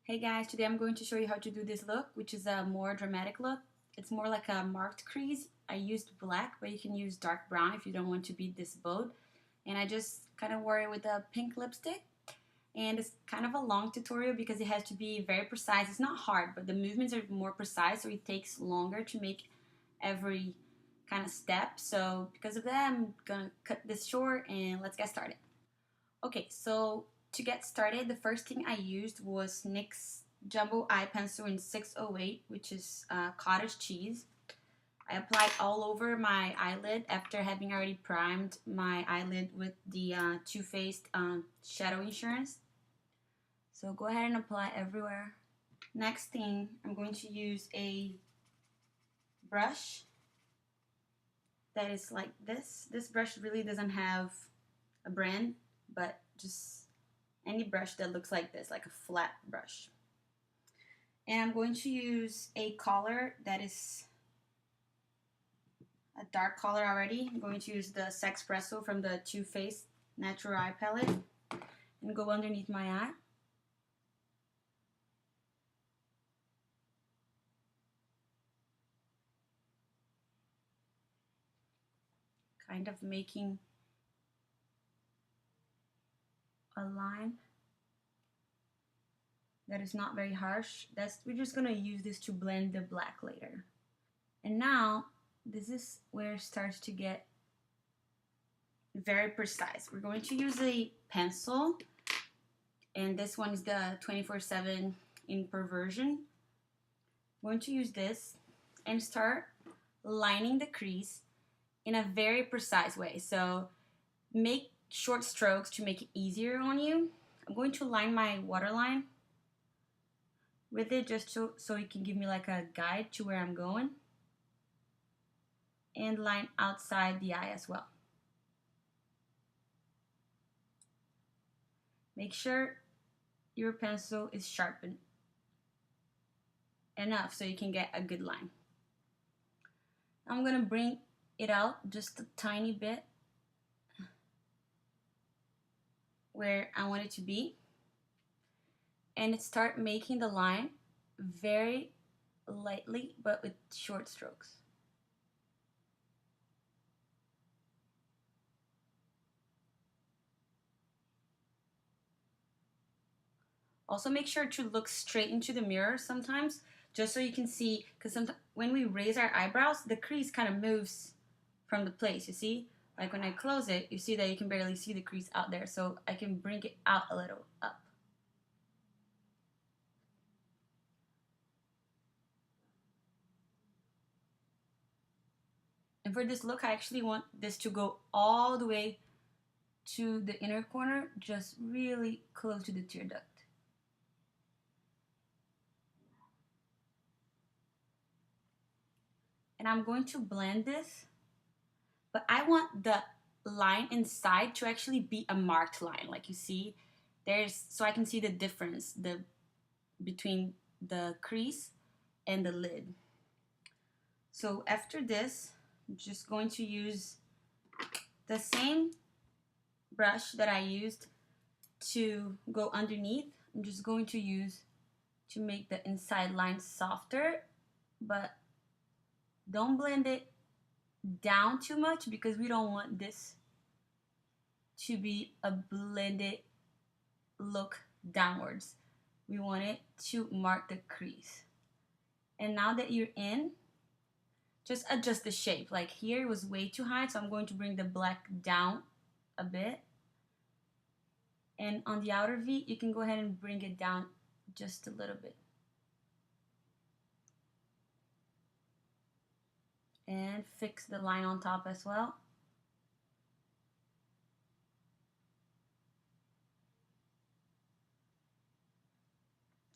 Hey guys, today I'm going to show you how to do this look, which is a more dramatic look. It's more like a marked crease. I used black, but you can use dark brown if you don't want to be this bold. And I just kind of wore it with a pink lipstick. And it's kind of a long tutorial because it has to be very precise. It's not hard, but the movements are more precise, so it takes longer to make every kind of step. So because of that, I'm gonna cut this short and let's get started. Okay, so to get started, the first thing I used was NYX Jumbo Eye Pencil in 608, which is cottage cheese. I applied all over my eyelid after having already primed my eyelid with the Too Faced Shadow Insurance. So go ahead and apply everywhere. Next thing, I'm going to use a brush that is like this. This brush really doesn't have a brand, but just any brush that looks like this, like a flat brush. And I'm going to use a color that is a dark color already. I'm going to use the Sexpresso from the Too Faced Natural Eye Palette and go underneath my eye. Kind of making a line that is not very harsh. We're just gonna use this to blend the black later. And now this is where it starts to get very precise. We're going to use a pencil, and this one is the 24/7 in Perversion. I'm going to use this and start lining the crease in a very precise way. So make short strokes to make it easier on you. I'm going to line my waterline with it just so it can give me like a guide to where I'm going, and line outside the eye as well. Make sure your pencil is sharpened enough so you can get a good line. I'm gonna bring it out just a tiny bit where I want it to be and start making the line very lightly but with short strokes. Also make sure to look straight into the mirror sometimes, just so you can see, because sometimes when we raise our eyebrows, the crease kind of moves from the place, you see? Like when I close it, you see that you can barely see the crease out there, so I can bring it out a little up. And for this look, I actually want this to go all the way to the inner corner, just really close to the tear duct. And I'm going to blend this, but I want the line inside to actually be a marked line, like you see so I can see the difference between the crease and the lid. So after this, I'm just going to use the same brush that I used to go underneath. I'm just going to use to make the inside line softer, but don't blend it down too much because we don't want this to be a blended look downwards. We want it to mark the crease. And now that you're in, just adjust the shape. Like here it was way too high, so I'm going to bring the black down a bit. And on the outer V, you can go ahead and bring it down just a little bit. And fix the line on top as well.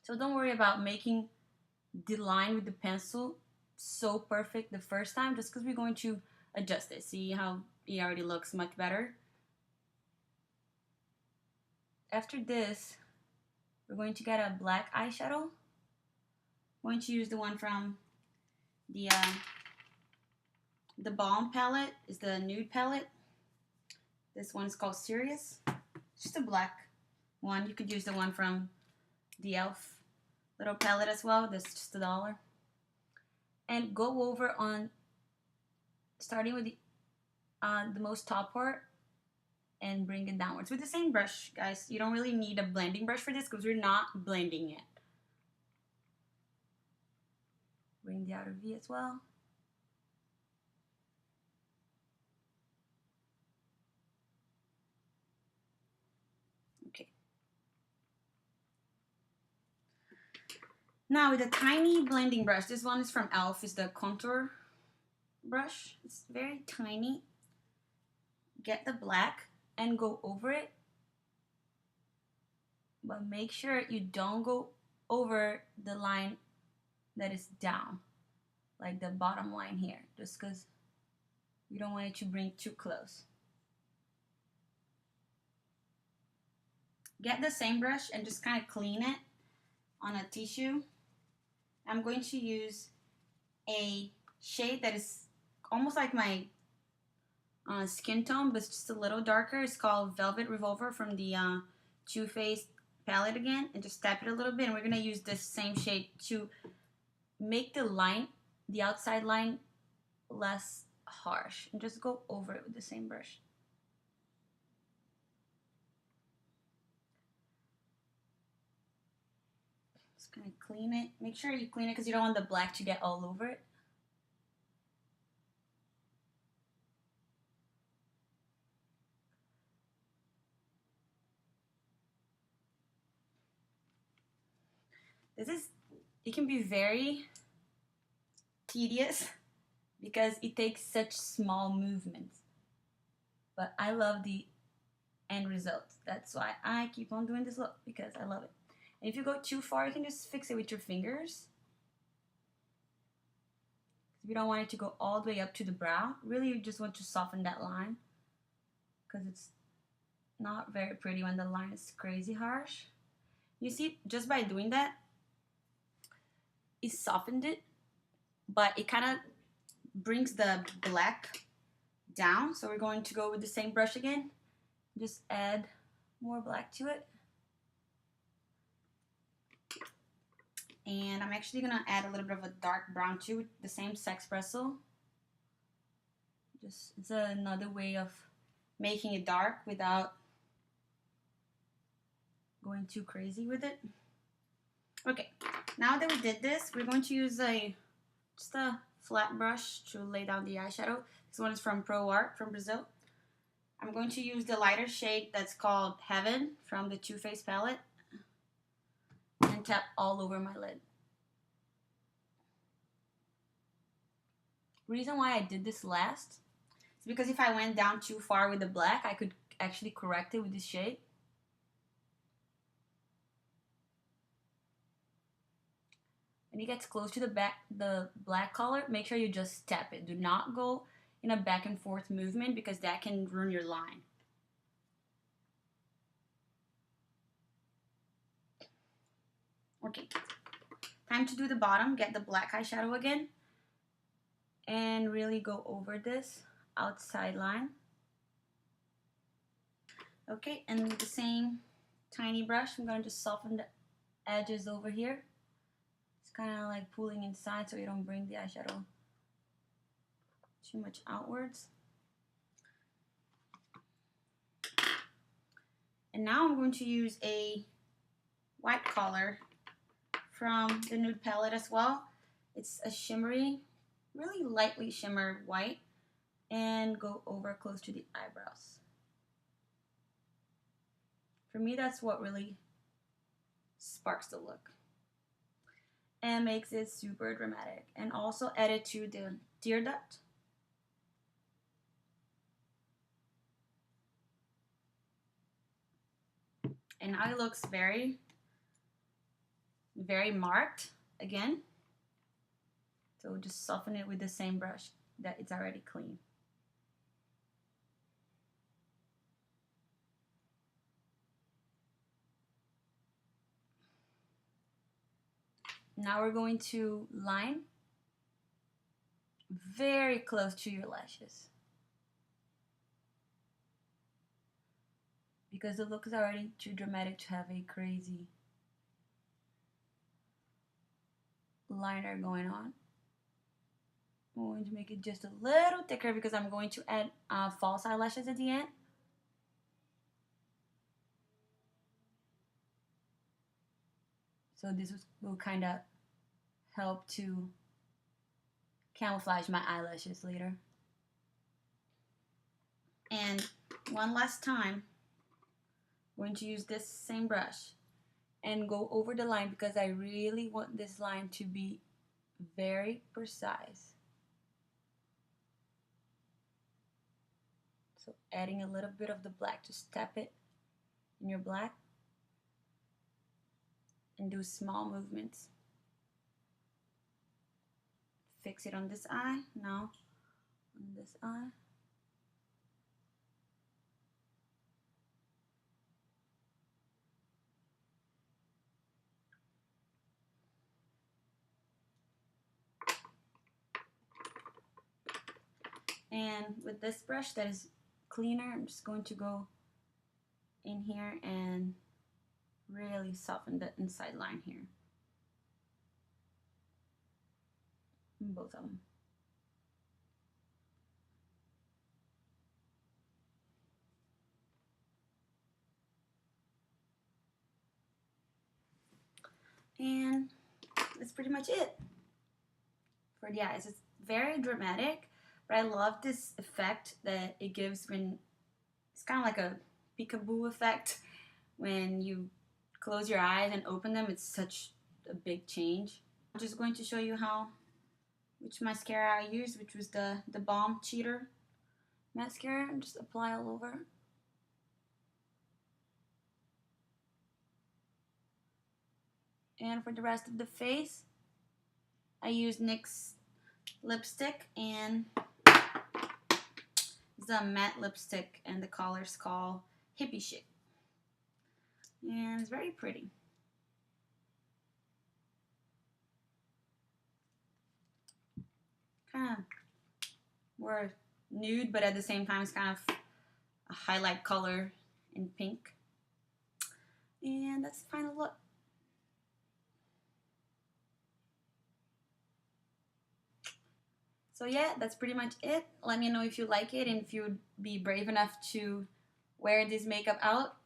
So don't worry about making the line with the pencil so perfect the first time, just because we're going to adjust it. See how it already looks much better? After this, we're going to get a black eyeshadow. I'm going to use the one from the Balm palette. Is the nude palette. This one is called Serious. Just a black one. You could use the one from the e.l.f. little palette as well. This is just $1. And go over on, starting with the most top part, and bring it downwards with the same brush, guys. You don't really need a blending brush for this because we're not blending it. Bring the outer V as well. Okay. Now with a tiny blending brush, this one is from e.l.f. It's the contour brush. It's very tiny. Get the black and go over it. But make sure you don't go over the line that is down, like the bottom line here, just because we don't want it to bring too close. Get the same brush and just kind of clean it on a tissue. I'm going to use a shade that is almost like my skin tone, but it's just a little darker. It's called Velvet Revolver from the Too Faced palette again, and just tap it a little bit. And we're gonna use this same shade to make the line, the outside line, less harsh, and just go over it with the same brush. Just gonna clean it. Make sure you clean it because you don't want the black to get all over it. It can be very tedious because it takes such small movements. But I love the end result. That's why I keep on doing this look, because I love it. And if you go too far, you can just fix it with your fingers. We don't want it to go all the way up to the brow. Really, you just want to soften that line, because it's not very pretty when the line is crazy harsh. You see, just by doing that, it softened it, but it kind of brings the black down. So we're going to go with the same brush again, just add more black to it. And I'm actually gonna add a little bit of a dark brown too with the same Sexpresso. Just, it's another way of making it dark without going too crazy with it. Okay, now that we did this, we're going to use just a flat brush to lay down the eyeshadow. This one is from Pro Art from Brazil. I'm going to use the lighter shade that's called Heaven from the Too Faced palette, and tap all over my lid. Reason why I did this last is because if I went down too far with the black, I could actually correct it with this shade. When it gets close to the black color, make sure you just tap it. Do not go in a back and forth movement, because that can ruin your line. Okay, time to do the bottom. Get the black eyeshadow again and really go over this outside line. Okay, and with the same tiny brush, I'm going to just soften the edges over here. It's kind of like pulling inside so you don't bring the eyeshadow too much outwards. And now I'm going to use a white color from the nude palette as well. It's a shimmery, really lightly shimmer white, and go over close to the eyebrows. For me, that's what really sparks the look and makes it super dramatic. And also add it to the tear duct. And now it looks very, very marked again. So just soften it with the same brush that it's already clean. Now we're going to line very close to your lashes, because the look is already too dramatic to have a crazy liner going on. I'm going to make it just a little thicker because I'm going to add false eyelashes at the end. So this will kind of help to camouflage my eyelashes later. And one last time, I'm going to use this same brush and go over the line because I really want this line to be very precise. So adding a little bit of the black to step it in your black and do small movements. Fix it on this eye, now on this eye. And with this brush that is cleaner, I'm just going to go in here and really soften the inside line here. Both of them. And that's pretty much it for the eyes. It's very dramatic, but I love this effect that it gives when it's kind of like a peekaboo effect when you close your eyes and open them. It's such a big change. I'm just going to show you which mascara I used, which was the Balm Cheater mascara, and just apply all over. And for the rest of the face, I used NYX lipstick, and it's a matte lipstick, and the color's called Hippie Chic. And it's very pretty. Kind of more nude, but at the same time it's kind of a highlight color in pink. And that's the final look. So yeah, that's pretty much it. Let me know if you like it and if you'd be brave enough to wear this makeup out.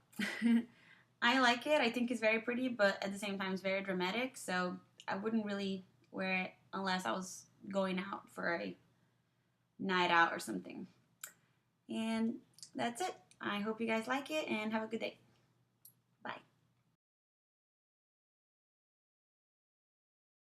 I like it. I think it's very pretty, but at the same time it's very dramatic. So I wouldn't really wear it unless I was going out for a night out or something. And that's it. I hope you guys like it and have a good day.